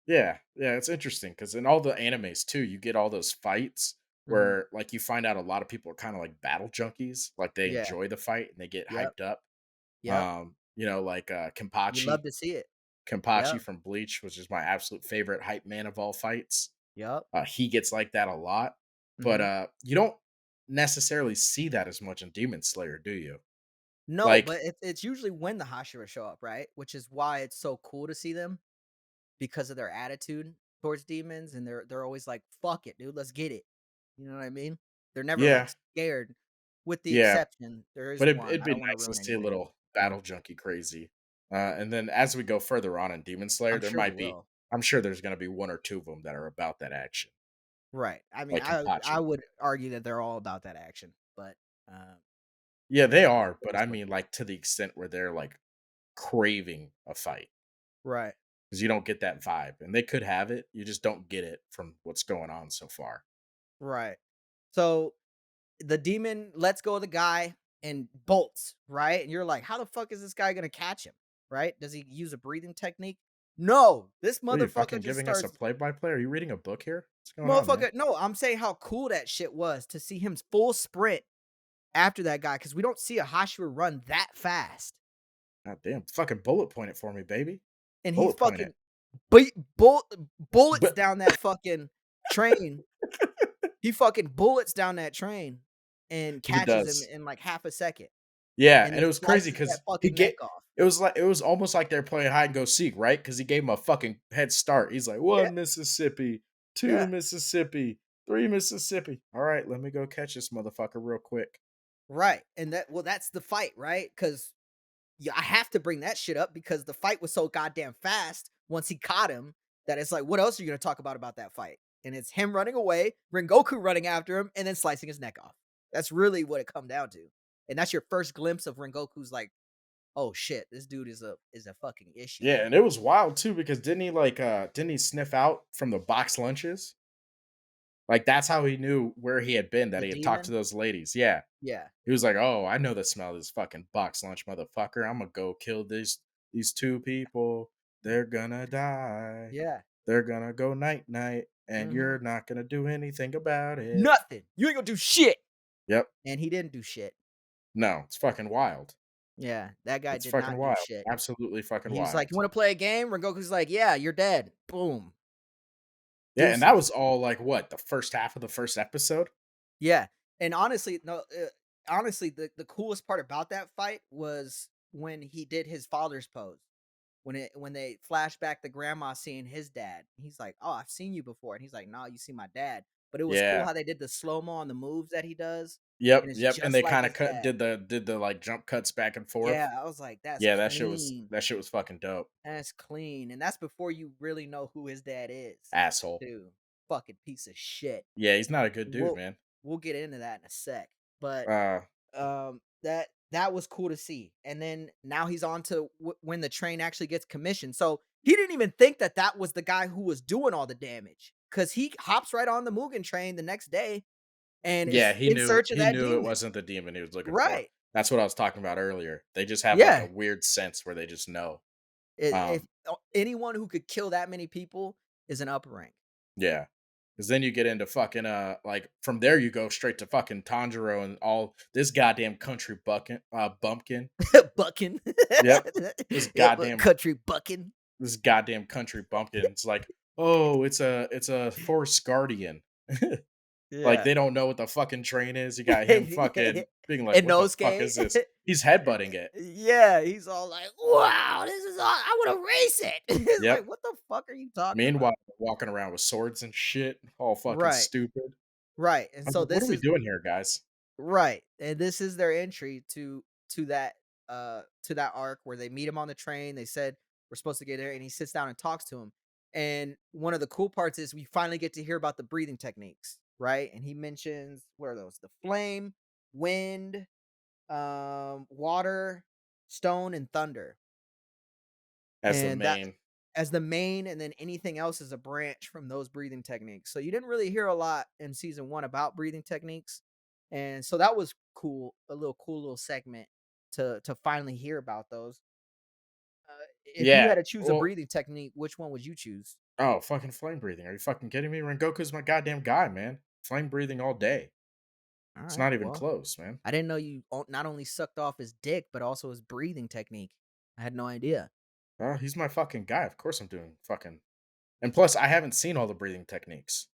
Yeah, yeah, it's interesting because in all the animes too, you get all those fights Mhm. where like you find out a lot of people are kind of like battle junkies, like they Yeah. enjoy the fight and they get Yep. hyped up. Yep. Like You love Kenpachi. to see it. Kenpachi Yep. from Bleach, which is my absolute favorite hype man of all fights. Yep. He gets like that a lot, but Mhm. you don't necessarily see that as much in Demon Slayer, do you? No, Like, but it's usually when the Hashira show up, right? Which is why it's so cool to see them because of their attitude towards demons, and they're always like, "Fuck it, dude, let's get it." You know what I mean? They're never like yeah, scared, with the yeah, exception. There is but one. it'd I be don't want to nice to ruin see a anything. little battle junkie crazy. And then as we go further on in Demon Slayer, I'm there sure we might be, will. I'm sure there's going to be one or two of them that are about that action, Right. I mean, like I Kenpachi. would argue that they're all about that action, but Yeah, they it, are, it but is I what mean, it is. like to the extent where they're like craving a fight Right. because you don't get that vibe, and they could have it, you just don't get it from what's going on so far. Right. So the demon lets go of the guy and bolts, right? And you're like, how the fuck is this guy gonna catch him? Right? Does he use a breathing technique? No, this What are you motherfucker fucking just giving us a starts. play-by-play? Are you reading a book here? What's going on, man? Motherfucker, no, I'm saying how cool that shit was to see him full sprint after that guy because we don't see a Hashira run that fast. God damn, fucking bullet point it for me, baby. And he Bullet point it. fucking beat bullets But down that fucking train. He fucking bullets down that train and he catches him does. in like half a second Yeah, and and then it was crazy slices that because he fucking neck get off. it was like it was almost like they're playing hide and go seek, right? Because he gave him a fucking head start. He's like, Yeah, 1 Mississippi, 2 yeah. Mississippi, 3 Mississippi. All right, let me go catch this motherfucker real quick. Right, and that's the fight, right? Because yeah, I have to bring that shit up because the fight was so goddamn fast once he caught him that it's like, what else are you gonna talk about that fight? And it's him running away, Rengoku running after him, and then slicing his neck off. That's really what it come down to, and that's your first glimpse of Rengoku's like, oh shit, this dude is a fucking issue. Yeah, and it was wild too because didn't he sniff out from the box lunches? Like that's how he knew where he had been, that The he had talked to demon, those ladies. Yeah. yeah, He was like, "Oh, I know the smell of this fucking box lunch, motherfucker. I'm gonna go kill these two people. They're gonna die. yeah, They're gonna go night night, and hmm you're not gonna do anything about it." nothing. You ain't gonna do shit, Yep. and he didn't do shit. No, it's fucking wild. Yeah, that guy It's did fucking not do wild. shit. Absolutely fucking He was like, "You wild. want to play a game?" Rengoku's like, "Yeah, you're dead." Boom, Yeah, and that was deuces. all like what, the first half of the first episode? Yeah, and honestly, no, honestly, the coolest part about that fight was when he did his father's pose. When they flash back the grandma seeing his dad, he's like, "Oh, I've seen you before," and he's like, "No, you see my dad." But it was cool Yeah. how they did the slow mo on the moves that he does, Yep, and it's yep. And just they like kind of his cut dad. did the like jump cuts back and forth. Yeah, I was like, "That's Yeah, clean." that shit was fucking dope. That's clean, and that's before you really know who his dad is, Asshole. too. Fucking piece of shit. Yeah, he's not a good dude, We'll man. we'll get into that in a sec, but, Uh that was cool to see, and then now he's on to when the train actually gets commissioned, so he didn't even think that that was the guy who was doing all the damage, because he hops right on the Mugen train the next day and Yeah, is in search of he that knew it demon. wasn't the demon he was looking for. Right. That's what I was talking about earlier. They just have, like, a Yeah. weird sense where they just know. If Um, anyone who could kill that many people is an upper rank. yeah, because then you get into fucking, like, from there you go straight to fucking Tanjiro and all this goddamn country bumpkin. Bucking. Yep. This Yeah, but goddamn country bucking. this goddamn country bumpkin. It's like, "Oh, it's a forest guardian." Like, Yeah. they don't know what the fucking train is. You got him fucking being like, And "What the fuck Nosuke. is this?" He's headbutting it. Yeah, he's all like, "Wow, this is all I wanna race it." It's like, Yep. "What the fuck are you talking Meanwhile, about?" walking around with swords and shit, all fucking Right, stupid. right, and I'm so like, "What are this we is doing here, guys?" right, and this is their entry to that arc where they meet him on the train, they said, "We're supposed to get there," and he sits down and talks to him, and one of the cool parts is we finally get to hear about the breathing techniques, right? And he mentions what are those? The flame, wind, water, stone, and thunder. As the And that main. as the main, and then anything else is a branch from those breathing techniques. So you didn't really hear a lot in season one about breathing techniques. And so that was cool, a little cool little segment to finally hear about those. If you Yeah. had to choose a Well, breathing technique, which one would you choose? Oh, fucking flame breathing. Are you fucking kidding me? Rengoku's my goddamn guy, man. Flame breathing all day. It's Alright, not even well, close, man. I didn't know you not only sucked off his dick, but also his breathing technique. I had no idea. He's my fucking guy. Of course I'm doing fucking. And plus, I haven't seen all the breathing techniques.